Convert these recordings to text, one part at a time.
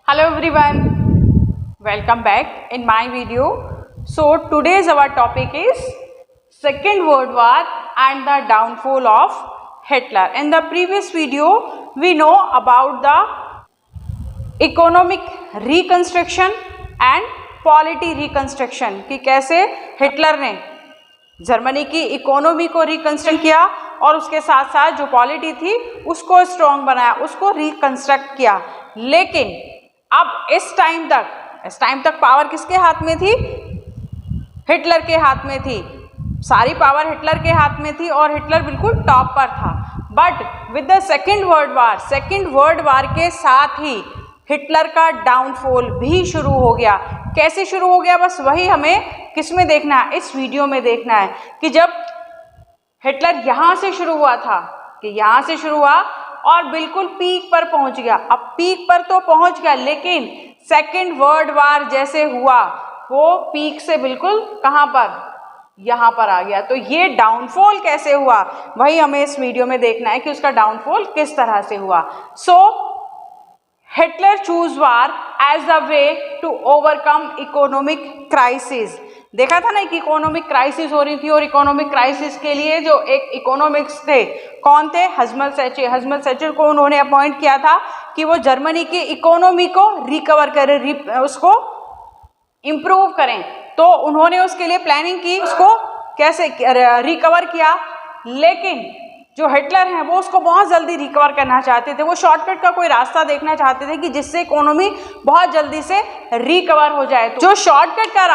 Hello everyone, welcome back in my video. So today's our topic is Second World War and the downfall of Hitler. In the previous video we know about the economic reconstruction and polity reconstruction कि कैसे Hitler ने Germany की economy को reconstruct किया और उसके साथ साथ जो पॉलिटी थी उसको स्ट्रॉन्ग बनाया, उसको रिकंस्ट्रक्ट किया। लेकिन अब इस टाइम तक पावर किसके हाथ में थी? हिटलर के हाथ में थी। सारी पावर हिटलर के हाथ में थी और हिटलर बिल्कुल टॉप पर था। But with the second world war के साथ ही हिटलर का डाउनफॉल भी शुरू हो गया। कैसे शुरू हो गया? बस वही हमें किस में देखना है, इस वीडियो में देखना है कि जब हिटलर यहाँ से शुरू हुआ था, कि यहाँ से शुरू हुआ और बिल्कुल पीक पर पहुंच गया। अब पीक पर तो पहुंच गया, लेकिन सेकेंड वर्ल्ड वार जैसे हुआ वो पीक से बिल्कुल कहाँ पर, यहाँ पर आ गया। तो ये डाउनफॉल कैसे हुआ वही हमें इस वीडियो में देखना है कि उसका डाउनफॉल किस तरह से हुआ। So Hitler choose war as a way to overcome economic crisis. देखा था ना कि इकोनॉमिक क्राइसिस हो रही थी और इकोनॉमिक क्राइसिस के लिए जो एक इकोनॉमिक्स थे, कौन थे? हजमल सैचे को उन्होंने अपॉइंट किया था कि वो जर्मनी की इकोनॉमी को रिकवर करें, उसको इम्प्रूव करें। तो उन्होंने उसके लिए प्लानिंग की, उसको कैसे रिकवर किया। लेकिन जो हिटलर हैं वो उसको बहुत जल्दी रिकवर करना चाहते थे। वो शॉर्टकट का कोई रास्ता देखना चाहते थे कि जिससे इकोनॉमी बहुत जल्दी से रिकवर हो जाए। तो जो शॉर्टकट का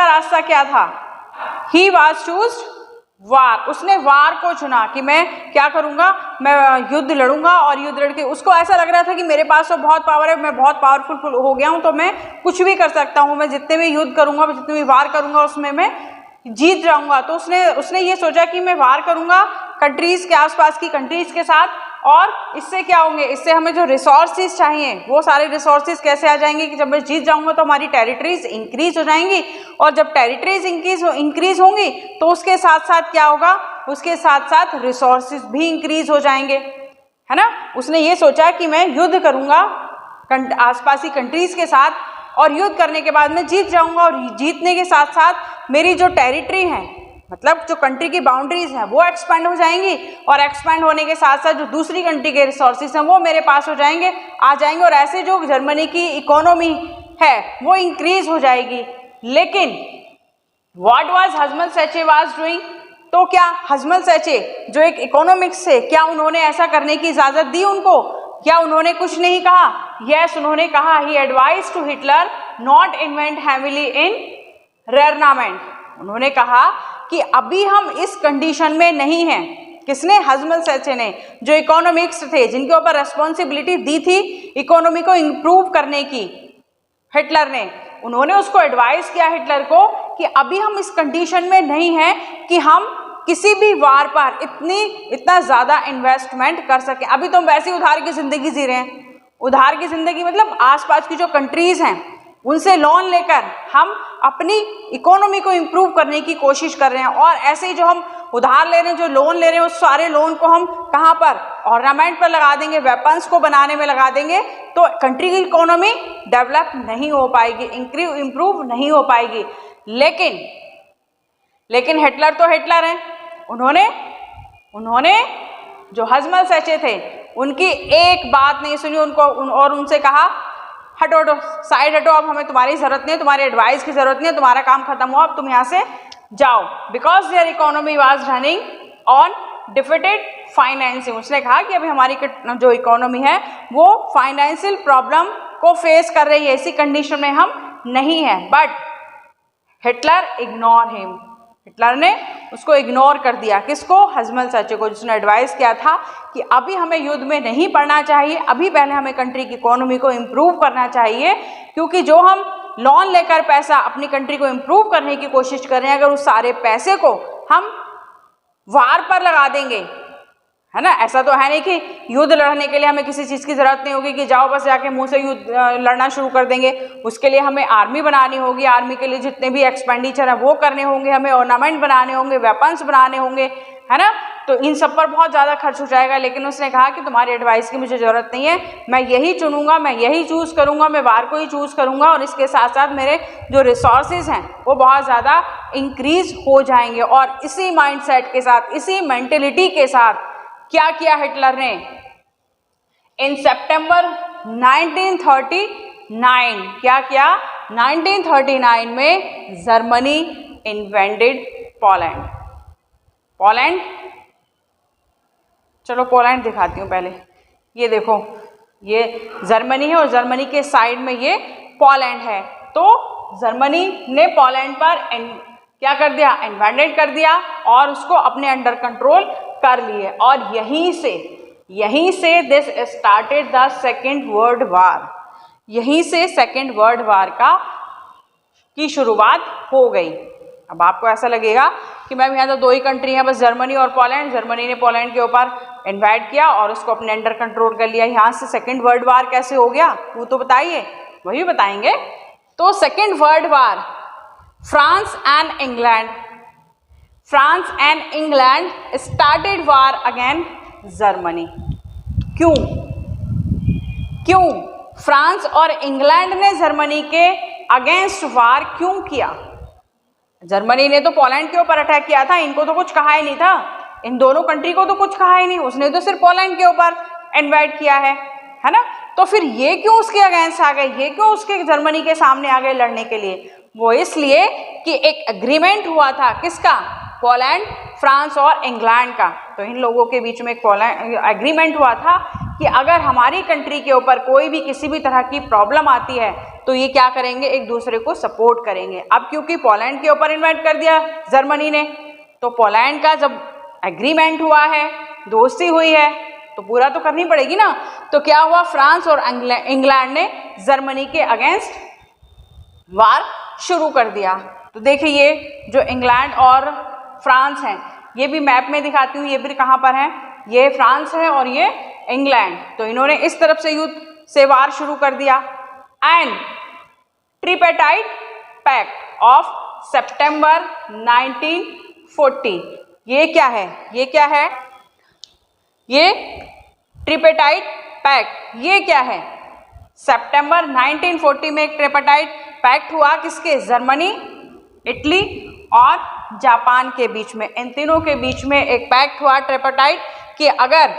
रास्ता क्या था? ही वाज चूज वार। उसने वार को चुना कि मैं क्या करूंगा, मैं युद्ध लड़ूंगा और युद्ध लड़के उसको ऐसा लग रहा था कि मेरे पास तो बहुत पावर है, मैं बहुत पावरफुल हो गया हूं, तो मैं कुछ भी कर सकता हूं, मैं जितने भी युद्ध करूंगा, जितने भी वार करूंगा उसमें मैं जीत जाऊंगा। तो उसने ये सोचा कि मैं वार करूंगा कंट्रीज के, आसपास की कंट्रीज के साथ, और इससे क्या होंगे, इससे हमें जो रिसोर्सेज चाहिए वो सारे रिसोर्सेज कैसे आ जाएंगे कि जब मैं जीत जाऊंगा तो हमारी टेरिटरीज इंक्रीज हो जाएंगी, और जब टेरिटरीज इंक्रीज होंगी तो उसके साथ साथ क्या होगा, उसके साथ साथ रिसोर्सेज भी इंक्रीज हो जाएंगे, है ना। उसने ये सोचा कि मैं युद्ध करूंगा आसपास की कंट्रीज के साथ, और युद्ध करने के बाद मैं जीत जाऊंगा, और जीतने के साथ साथ मेरी जो टेरिटरी है, मतलब जो कंट्री की बाउंड्रीज हैं वो एक्सपेंड हो जाएंगी, और एक्सपेंड होने के साथ साथ जो दूसरी कंट्री के रिसोर्सेज हैं वो मेरे पास आ जाएंगे, और ऐसे जो जर्मनी की इकोनॉमी है वो इंक्रीज हो जाएगी। लेकिन व्हाट वाज हजमल सैचे वाज डूइंग? तो क्या हजमल सैचे जो एक इकोनॉमिक्स थे, क्या उन्होंने ऐसा करने की इजाजत दी उनको? क्या उन्होंने कुछ नहीं कहा? यस, उन्होंने कहा। He advise to Hitler not invent heavily in rearmament. उन्होंने कहा कि अभी हम इस कंडीशन में नहीं हैं। किसने? हजमल सैचे ने, जो इकोनॉमिक्स थे, जिनके ऊपर रेस्पॉन्सिबिलिटी दी थी इकोनॉमी को इम्प्रूव करने की हिटलर ने। उन्होंने उसको एडवाइस किया हिटलर को कि अभी हम इस कंडीशन में नहीं हैं कि हम किसी भी वार पर इतना ज़्यादा इन्वेस्टमेंट कर सकें। अभी तो हम वैसे ही उधार की ज़िंदगी जी रहे हैं। उधार की ज़िंदगी मतलब आसपास की जो कंट्रीज़ हैं उनसे लोन लेकर हम अपनी इकोनॉमी को इम्प्रूव करने की कोशिश कर रहे हैं, और ऐसे ही जो हम उधार ले रहे हैं, जो लोन ले रहे हैं, उस सारे लोन को हम कहाँ पर, ऑर्नामेंट पर लगा देंगे, वेपन्स को बनाने में लगा देंगे, तो कंट्री की इकोनॉमी डेवलप नहीं हो पाएगी, इम्प्रूव नहीं हो पाएगी। लेकिन हिटलर तो हिटलर हैं। उन्होंने जो हजमल सैचे थे उनकी एक बात नहीं सुनी और उनसे कहा हटो साइड हटो, अब हमें तुम्हारी जरूरत नहीं है, तुम्हारी एडवाइस की जरूरत नहीं है, तुम्हारा काम खत्म हुआ, अब तुम यहाँ से जाओ। Because there economy was running on defeated financing. उसने कहा कि अभी हमारी जो इकोनॉमी है वो फाइनेंशियल प्रॉब्लम को फेस कर रही है, ऐसी कंडीशन में हम नहीं है। But Hitler ignore him. Hitler ने उसको इग्नोर कर दिया। किसको? हजमल सैचे को, जिसने एडवाइस किया था कि अभी हमें युद्ध में नहीं पड़ना चाहिए, अभी पहले हमें कंट्री की इकोनॉमी को इम्प्रूव करना चाहिए, क्योंकि जो हम लोन लेकर पैसा अपनी कंट्री को इम्प्रूव करने की कोशिश कर रहे हैं, अगर उस सारे पैसे को हम वार पर लगा देंगे, है ना, ऐसा तो है नहीं कि युद्ध लड़ने के लिए हमें किसी चीज़ की ज़रूरत नहीं होगी कि जाओ बस जाके मुंह से युद्ध लड़ना शुरू कर देंगे। उसके लिए हमें आर्मी बनानी होगी, आर्मी के लिए जितने भी एक्सपेंडिचर है वो करने होंगे, हमें ऑर्नामेंट बनाने होंगे, वेपन्स बनाने होंगे, है ना। तो इन सब पर बहुत ज़्यादा खर्च हो जाएगा। लेकिन उसने कहा कि तुम्हारी एडवाइस की मुझे ज़रूरत नहीं है, मैं यही चुनूंगा, मैं यही चूज़ करूंगा, मैं वार को ही चूज़ करूंगा और इसके साथ साथ मेरे जो रिसोर्सेज हैं वो बहुत ज़्यादा इंक्रीज हो जाएंगे। और इसी माइंडसेट के साथ, इसी मेंटेलिटी के साथ क्या किया हिटलर ने, इन सितंबर 1939 क्या किया, 1939 में जर्मनी इन्वेंटेड पोलैंड। पोलैंड, चलो पोलैंड दिखाती हूँ पहले। ये देखो, ये जर्मनी है और जर्मनी के साइड में ये पोलैंड है। तो जर्मनी ने पोलैंड पर क्या कर दिया, इन्वेंटेड कर दिया और उसको अपने अंडर कंट्रोल कर लिए। और यहीं से this started the second world war. यहीं से सेकेंड वर्ल्ड वार की शुरुआत हो गई। अब आपको ऐसा लगेगा कि मैम यहाँ तो दो ही कंट्री हैं बस, जर्मनी और पोलैंड। जर्मनी ने पोलैंड के ऊपर इन्वाइट किया और उसको अपने अंडर कंट्रोल कर लिया। यहाँ से सेकेंड वर्ल्ड वार कैसे हो गया वो तो बताइए, वही बताएंगे। तो second world war, France and England started war again Germany. क्यों फ्रांस और इंग्लैंड ने जर्मनी के अगेंस्ट वार क्यों किया? जर्मनी ने तो पोलैंड के ऊपर अटैक किया था, इनको तो कुछ कहा ही नहीं था, इन दोनों कंट्री को तो कुछ कहा ही नहीं, उसने तो सिर्फ पोलैंड के ऊपर इन्वाइट किया है ना। तो फिर ये क्यों उसके अगेंस्ट आ गए, ये क्यों उसके जर्मनी के सामने आ गए लड़ने के लिए? वो इसलिए कि एक एग्रीमेंट हुआ था, किसका, पोलैंड, फ्रांस और इंग्लैंड का। तो इन लोगों के बीच में एक एग्रीमेंट हुआ था कि अगर हमारी कंट्री के ऊपर कोई भी किसी भी तरह की प्रॉब्लम आती है तो ये क्या करेंगे, एक दूसरे को सपोर्ट करेंगे। अब क्योंकि पोलैंड के ऊपर इन्वाइट कर दिया जर्मनी ने, तो पोलैंड का जब एग्रीमेंट हुआ है, दोस्ती हुई है, तो पूरा तो करनी पड़ेगी ना। तो क्या हुआ, फ्रांस और इंग्लैंड ने जर्मनी के अगेंस्ट वार शुरू कर दिया। तो देखिए ये जो इंग्लैंड और फ्रांस हैं, ये भी मैप में दिखाती हूँ, ये भी कहाँ पर है, ये फ्रांस है और ये इंग्लैंड। तो इन्होंने इस तरफ से युद्ध से वार शुरू कर दिया। एंड ट्रिपेटाइट पैक्ट ऑफ सितंबर 1940, ये क्या है, ये क्या है, ये ट्रिपेटाइट पैक्ट, ये क्या है, सितंबर 1940 में एक ट्रिपेटाइट पैक्ट हुआ, किसके, जर्मनी, इटली और जापान के बीच में। इन तीनों के बीच में एक पैक्ट हुआ ट्रिपेटाइट कि अगर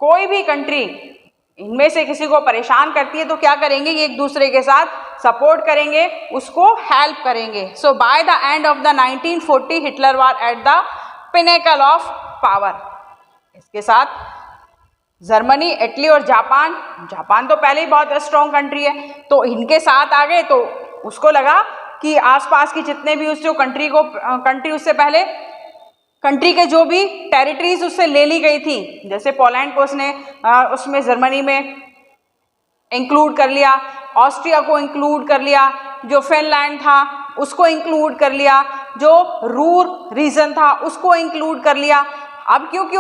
कोई भी कंट्री इनमें से किसी को परेशान करती है तो क्या करेंगे, ये एक दूसरे के साथ सपोर्ट करेंगे, उसको हेल्प करेंगे। So by the end of the 1940 Hitler was at the pinnacle of power. इसके साथ जर्मनी, इटली और जापान तो पहले ही बहुत स्ट्रॉन्ग कंट्री है, तो इनके साथ आ गए। तो उसको लगा कि आसपास की जितने भी उस जो कंट्री उससे पहले कंट्री के जो भी टेरिटरीज उससे ले ली गई थी, जैसे पोलैंड को उसने उसमें जर्मनी में इंक्लूड कर लिया, ऑस्ट्रिया को इंक्लूड कर लिया, जो फिनलैंड था उसको इंक्लूड कर लिया, जो रूर रीजन था उसको इंक्लूड कर लिया। अब क्योंकि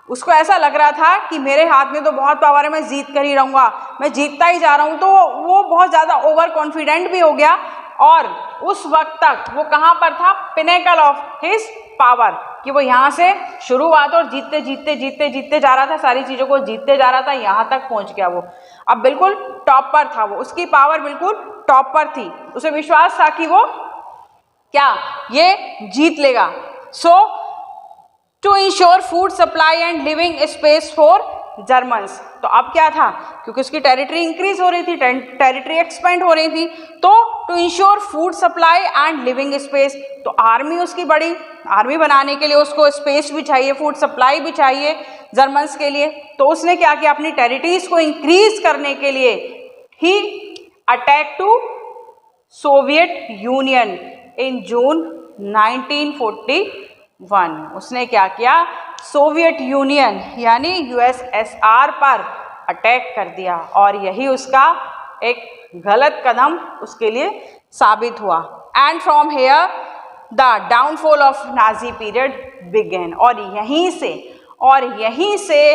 उसको ऐसा लग रहा था कि मेरे हाथ में तो बहुत पावर है, मैं जीत कर ही रहूँगा, मैं जीतता ही जा रहा हूँ, तो वो बहुत ज़्यादा ओवर कॉन्फिडेंट भी हो गया। और उस वक्त तक वो कहाँ पर था, पिनेकल ऑफ हिज पावर, कि वो यहाँ से शुरुआत और जीतते जा रहा था, सारी चीज़ों को जीतते जा रहा था, यहाँ तक पहुँच गया वो। अब बिल्कुल टॉप पर था वो, उसकी पावर बिल्कुल टॉप पर थी, उसे विश्वास था कि वो ये जीत लेगा। So to ensure food supply and living space for Germans. तो अब क्या था, क्योंकि उसकी टेरिटरी इंक्रीज हो रही थी, टेरिटरी एक्सपेंड हो रही थी, तो to ensure food supply and living space, तो आर्मी उसकी बड़ी, आर्मी बनाने के लिए उसको स्पेस भी चाहिए, फूड सप्लाई भी चाहिए जर्मन्स के लिए। तो उसने क्या किया, अपनी टेरिटरीज को इंक्रीज करने के लिए ही attack to Soviet union in जून 1941। उसने क्या किया, सोवियत यूनियन यानी यूएसएसआर पर अटैक कर दिया, और यही उसका एक गलत कदम उसके लिए साबित हुआ। And from here the downfall of Nazi period begin. और यहीं से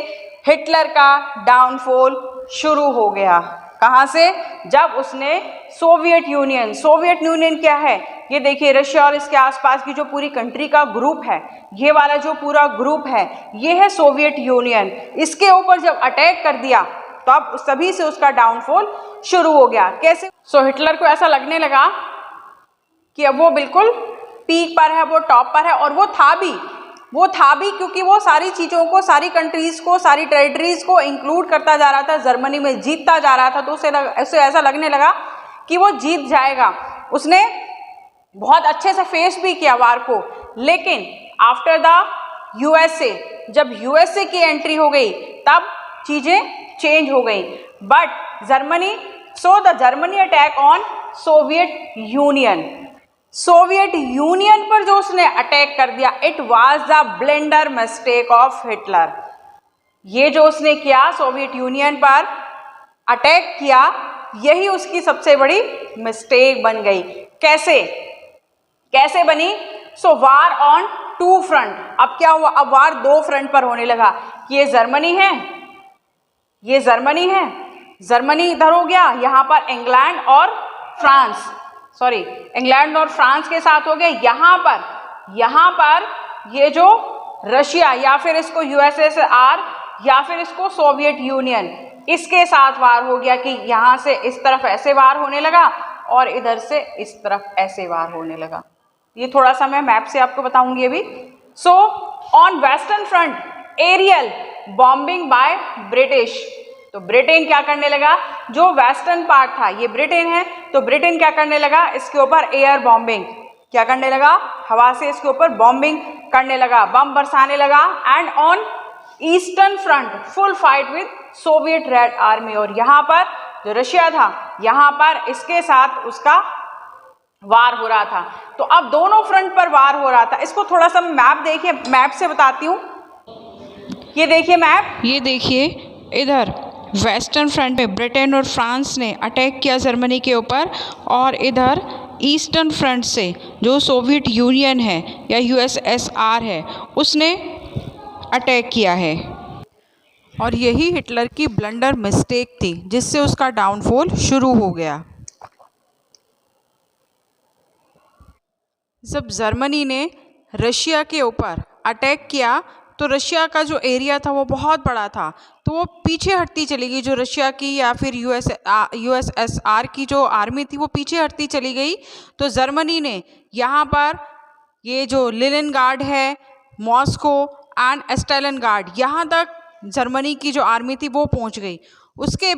हिटलर का डाउनफॉल शुरू हो गया। कहाँ से? जब उसने सोवियत यूनियन क्या है? ये देखिए रशिया और इसके आसपास की जो पूरी कंट्री का ग्रुप है, ये वाला जो पूरा ग्रुप है ये है सोवियत यूनियन। इसके ऊपर जब अटैक कर दिया तो अब सभी से उसका डाउनफॉल शुरू हो गया। कैसे? सो हिटलर को ऐसा लगने लगा कि अब वो बिल्कुल पीक पर है, वो टॉप पर है, और वो था भी क्योंकि वो सारी चीज़ों को, सारी कंट्रीज़ को, सारी टेरिटरीज़ को इंक्लूड करता जा रहा था, जर्मनी में जीतता जा रहा था। तो उसे ऐसा लगने लगा कि वो जीत जाएगा। उसने बहुत अच्छे से फेस भी किया वार को। लेकिन आफ्टर द यूएसए, जब यूएसए की एंट्री हो गई तब चीज़ें चेंज हो गई। But Germany attack on Soviet union पर जो उसने अटैक कर दिया, it was the blender mistake of Hitler. ये जो उसने किया, सोवियत यूनियन पर अटैक किया, यही उसकी सबसे बड़ी मिस्टेक बन गई। कैसे बनी? सो वार ऑन टू फ्रंट। अब क्या हुआ? अब वार दो फ्रंट पर होने लगा। ये जर्मनी है, जर्मनी इधर हो गया, यहाँ पर इंग्लैंड और फ्रांस के साथ हो गए। यहाँ पर ये जो रशिया या फिर इसको यूएसएसआर या फिर इसको सोवियत यूनियन, इसके साथ वार हो गया कि यहाँ से इस तरफ ऐसे वार होने लगा और इधर से इस तरफ ऐसे वार होने लगा। ये थोड़ा सा मैं मैप से आपको बताऊंगी अभी। So on western front aerial bombing by British. तो ब्रिटेन क्या करने लगा? जो वेस्टर्न पार्ट था, ये ब्रिटेन है, तो ब्रिटेन क्या करने लगा? इसके ऊपर एयर बॉम्बिंग, क्या करने लगा? हवा से इसके ऊपर बॉम्बिंग करने लगा, बम बरसाने लगा। And on eastern front full fight with Soviet red army. और यहाँ पर जो रशिया था, यहाँ पर इसके साथ उसका वार हो रहा था। तो अब दोनों फ्रंट पर वार हो रहा था। इसको थोड़ा सा मैप देखिए, मैप से बताती हूँ। ये देखिए मैप, ये देखिए इधर वेस्टर्न फ्रंट पे ब्रिटेन और फ्रांस ने अटैक किया जर्मनी के ऊपर, और इधर ईस्टर्न फ्रंट से जो सोवियत यूनियन है या यूएसएसआर है उसने अटैक किया है। और यही हिटलर की ब्लंडर मिस्टेक थी जिससे उसका डाउनफॉल शुरू हो गया। जब जर्मनी ने रशिया के ऊपर अटैक किया तो रशिया का जो एरिया था वो बहुत बड़ा था, तो वो पीछे हटती चली गई। जो रशिया की या फिर यूएसएसआर की जो आर्मी थी वो पीछे हटती चली गई। तो जर्मनी ने यहाँ पर ये जो लेनिनग्राड है, मॉस्को एंड स्टालिनग्राड, यहाँ तक जर्मनी की जो आर्मी थी वो पहुँच गई। उसके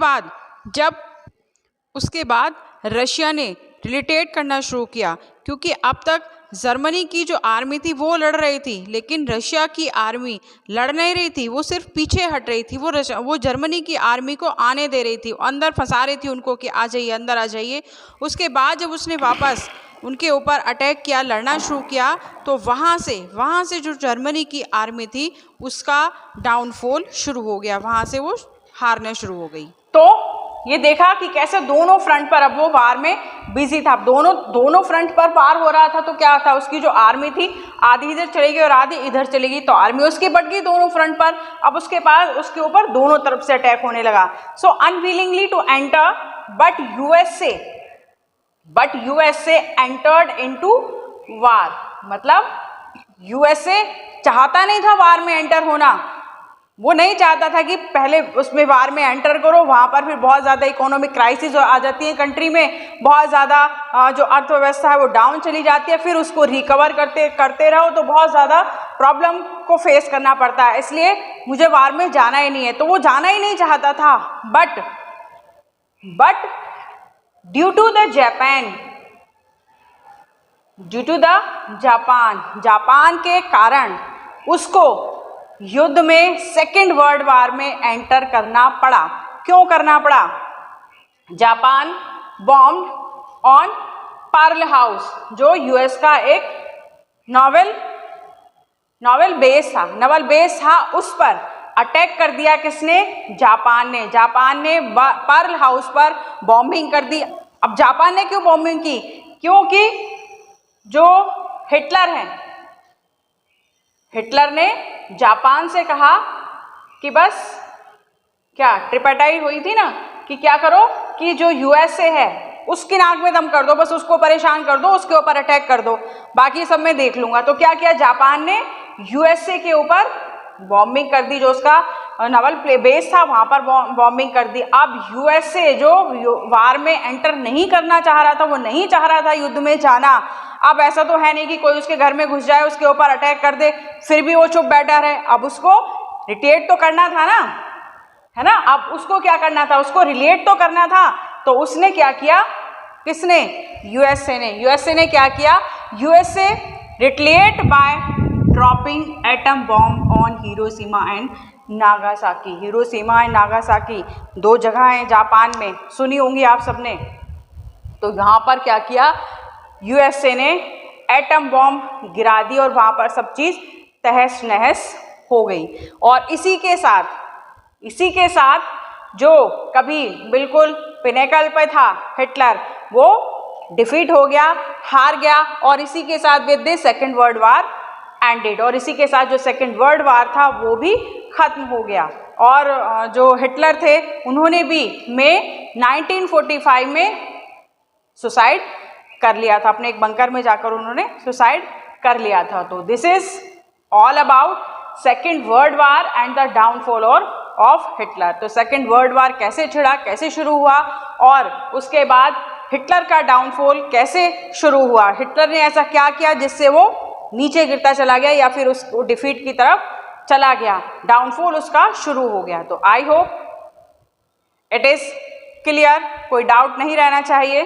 बाद रशिया ने रिटेलिएट करना शुरू किया, क्योंकि अब तक जर्मनी की जो आर्मी थी वो लड़ रही थी, लेकिन रशिया की आर्मी लड़ नहीं रही थी, वो सिर्फ पीछे हट रही थी। वो जर्मनी की आर्मी को आने दे रही थी, अंदर फंसा रही थी उनको कि आ जाइए, अंदर आ जाइए। उसके बाद जब उसने वापस उनके ऊपर अटैक किया, लड़ना शुरू किया, तो वहाँ से जो जर्मनी की आर्मी थी उसका डाउनफॉल शुरू हो गया, वहाँ से वो हारना शुरू हो गई। तो ये देखा कि कैसे दोनों फ्रंट पर अब वो वार में बिजी था। दोनों फ्रंट पर वार हो रहा था, तो क्या था, उसकी जो आर्मी थी आधी इधर चली गई और आधी इधर चली गई, तो आर्मी उसकी बढ़ गई दोनों फ्रंट पर। अब उसके ऊपर दोनों तरफ से अटैक होने लगा। So unwillingly to enter but USA entered into war. मतलब यूएसए चाहता नहीं था वार में एंटर होना, वो नहीं चाहता था कि पहले उसमें वार में एंटर करो, वहाँ पर फिर बहुत ज़्यादा इकोनॉमिक क्राइसिस आ जाती है कंट्री में, बहुत ज़्यादा जो अर्थव्यवस्था है वो डाउन चली जाती है, फिर उसको रिकवर करते रहो तो बहुत ज़्यादा प्रॉब्लम को फेस करना पड़ता है। इसलिए मुझे वार में जाना ही नहीं है, तो वो जाना ही नहीं चाहता था। But due to the Japan के कारण उसको युद्ध में सेकेंड वर्ल्ड वार में एंटर करना पड़ा। क्यों करना पड़ा? Japan bomb on Pearl House, जो यूएस का एक नावल बेस था, उस पर अटैक कर दिया। किसने? जापान ने पर्ल हाउस पर बॉम्बिंग कर दी। अब जापान ने क्यों बॉम्बिंग की? क्योंकि जो हिटलर ने जापान से कहा कि बस क्या ट्रिपैटाइड हुई थी ना, कि क्या करो कि जो यूएसए है उसकी नाक में दम कर दो, बस उसको परेशान कर दो, उसके ऊपर अटैक कर दो, बाकी सब मैं देख लूंगा। तो क्या किया जापान ने, यूएसए के ऊपर बॉम्बिंग कर दी, जो उसका नावल बेस था वहां पर बॉम्बिंग कर दी। अब यूएसए जो वार में एंटर नहीं करना चाह रहा था, वो नहीं चाह रहा था युद्ध में जाना। अब ऐसा तो है नहीं कि कोई उसके घर में घुस जाए, उसके ऊपर अटैक कर दे, फिर भी वो चुप बैठा रहे। अब उसको रिटेट तो करना था ना, है ना। अब उसको क्या करना था, उसको रिलेट तो करना था। तो उसने क्या किया, किसने, यूएसए ने। यूएसए ने क्या किया, USA retaliate by dropping atom bomb on Hiroshima and Nagasaki. Hiroshima and Nagasaki 2 जगह हैं जापान में, सुनी होंगी आप सबने। तो यहाँ पर क्या किया, यूएसए ने एटम बॉम्ब गिरा दी और वहाँ पर सब चीज़ तहस नहस हो गई। और इसी के साथ जो कभी बिल्कुल पिनेकल पे था हिटलर, वो डिफीट हो गया, हार गया। और इसी के साथ with the second world war ended, और इसी के साथ जो सेकेंड वर्ल्ड वार था वो भी खत्म हो गया। और जो हिटलर थे उन्होंने भी मई 1945 में सुसाइड कर लिया था, अपने एक बंकर में जाकर उन्होंने सुसाइड कर लिया था। तो this is all about second world war and the downfall of Hitler. तो सेकेंड वर्ल्ड वार कैसे छिड़ा, कैसे शुरू हुआ, और उसके बाद हिटलर का डाउनफॉल कैसे शुरू हुआ, हिटलर ने ऐसा क्या किया जिससे वो नीचे गिरता चला गया या फिर उसको डिफीट की तरफ चला गया, डाउनफॉल उसका शुरू हो गया। तो I hope it is clear, कोई डाउट नहीं रहना चाहिए।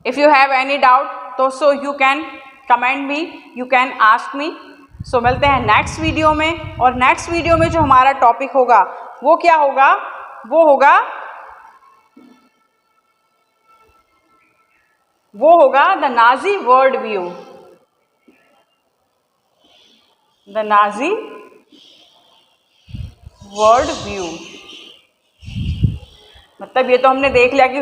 If you have any doubt तो so you can comment me, you can ask me. So मिलते हैं नेक्स्ट वीडियो में। और नेक्स्ट वीडियो में जो हमारा टॉपिक होगा वो क्या होगा, वो होगा the Nazi world view. The Nazi world view मतलब ये तो हमने देख लिया कि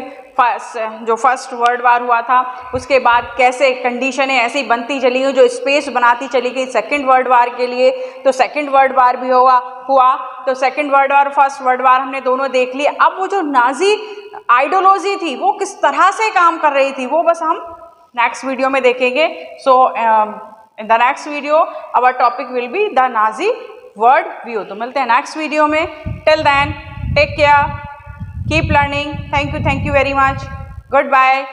जो फर्स्ट वर्ल्ड वार हुआ था उसके बाद कैसे कंडीशनें ऐसी बनती चली गई, जो स्पेस बनाती चली गई सेकेंड वर्ल्ड वार के लिए। तो सेकेंड वर्ल्ड वार भी हुआ तो second world war, first world war हमने दोनों देख लिए। अब वो जो नाजी आइडियोलॉजी थी वो किस तरह से काम कर रही थी, वो बस हम नेक्स्ट वीडियो में देखेंगे। So in the next video our topic will be the Nazi world view. तो मिलते हैं नेक्स्ट वीडियो में। Till then take care, keep learning. Thank you very much. Goodbye.